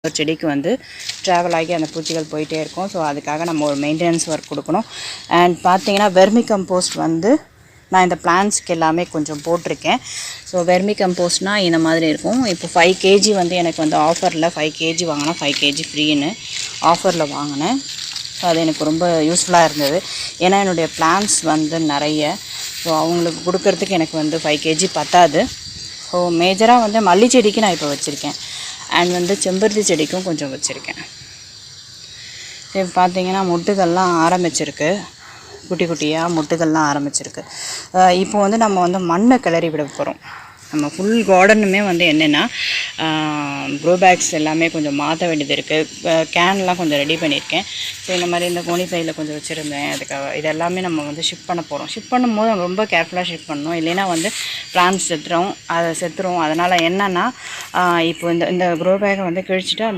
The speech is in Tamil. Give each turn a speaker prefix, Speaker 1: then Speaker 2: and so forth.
Speaker 1: ஒரு செடிக்கு வந்து ட்ராவல் ஆகி அந்த பூச்சிகள் போயிட்டே இருக்கும். ஸோ அதுக்காக நம்ம ஒரு மெயின்டெனன்ஸ் ஒர்க் கொடுக்கணும். அண்ட் பார்த்தீங்கன்னா வெர்மி கம்போஸ்ட் வந்து நான் இந்த பிளான்ட்ஸ்க்கு எல்லாமே கொஞ்சம் போட்டிருக்கேன். ஸோ வெர்மி கம்போஸ்ட்னால் இந்த மாதிரி இருக்கும். இப்போ 5 kg வந்து எனக்கு வந்து ஆஃபரில் 5 kg வாங்கினா 5 kg ஃப்ரீன்னு ஆஃபரில் வாங்கினேன். ஸோ அது எனக்கு ரொம்ப யூஸ்ஃபுல்லாக இருந்தது. ஏன்னா என்னுடைய பிளான்ட்ஸ் வந்து நிறைய, ஸோ அவங்களுக்கு கொடுக்கறதுக்கு எனக்கு வந்து 5 kg பத்தாது. ஸோ மேஜராக வந்து மல்லி செடிக்கு நான் இப்போ வச்சுருக்கேன். அண்ட் வந்து செம்பருத்தி செடிக்கும் கொஞ்சம் வச்சுருக்கேன். இப்போ பார்த்தீங்கன்னா மொட்டுகள்லாம் ஆரம்பிச்சிருக்கு, குட்டி குட்டியாக மொட்டுகள்லாம் ஆரம்பிச்சிருக்கு. இப்போ வந்து நம்ம வந்து மண்ணை கிளறி விட போகிறோம். நம்ம ஃபுல் கார்டனுமே வந்து என்னென்னா க்ரோ பேக்ஸ் எல்லாமே கொஞ்சம் மாற்ற வேண்டியது இருக்குது. கேன்லாம் கொஞ்சம் ரெடி பண்ணியிருக்கேன். ஸோ இந்த மாதிரி இந்த கோணி பையில் கொஞ்சம் வச்சுருந்தேன். அதுக்காக இதெல்லாமே நம்ம வந்து ஷிஃப்ட் பண்ண போகிறோம். ஷிஃப்ட் பண்ணும்போது ரொம்ப கேர்ஃபுல்லாக ஷிஃப்ட் பண்ணணும். இல்லைன்னா வந்து பிளான்ஸ் செத்துரும். அதனால் என்னென்னா இப்போ இந்த க்ரோ பேக்கை வந்து கிழிச்சிட்டு